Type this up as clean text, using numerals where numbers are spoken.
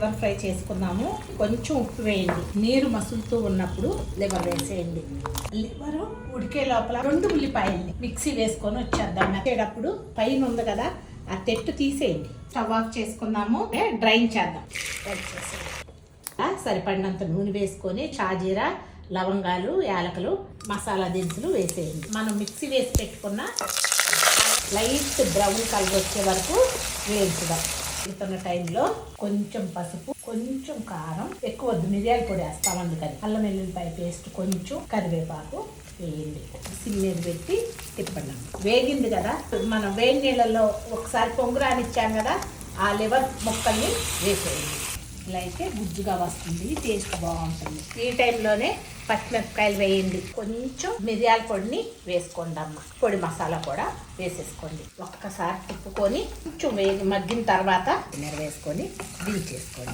Liver fry చేసుకుందాము. కొంచెం ఉప్పు వేయండి. నీరు మసులుతూ ఉన్నప్పుడు లివర్ వేసేయండి. లివర్ ఉడికే లోపల 2 ఉల్లిపాయల్ని మిక్సీ వేసుకొని వచ్చేద్దాం. మెచ్చేటప్పుడు పైన ఉంది కదా ఆ తెట్టు తీసేయండి. స్టవ్ ఆఫ్ చేసుకుందాము. డ్రైన్ చేద్దాం. సరిపడినంత నూనె వేసుకొని షాజీరా, లవంగాలు, యాలకులు, మసాలా దినుసులు వేసేయండి. మనం మిక్సీ వేసి పెట్టుకున్న లైట్ బ్రౌన్ కలర్ వచ్చే వరకు వేయించుదాం. వేస్తున్న టైంలో కొంచెం పసుపు, కొంచెం కారం, ఎక్కువ వద్దు, మిరియాల పొడి వేస్తాం అందుకని. అల్లం వెల్లుల్లిపాయ పేస్ట్, కొంచెం కరివేపాకు వేయండి. సిమ్ మీద పెట్టి తిప్పండి. వేగింది కదా, మనం వేడి నీళ్ళల్లో ఒకసారి పొంగురానిచ్చాం కదా, ఆ లివర్ ముక్కల్ని వేసేయండి. ఇలా అయితే గుజ్జుగా వస్తుంది, టేస్ట్ బాగుంటుంది. ఈ టైంలోనే పచ్చిమిరపకాయలు వేయండి. కొంచెం మిరియాల పొడిని వేసుకోండి అమ్మ. పొడి మసాలా కూడా వేసేసుకోండి. ఒక్కసారి తిప్పుకొని కొంచెం మగ్గిన తర్వాత వేసుకొని దించేసుకోండి.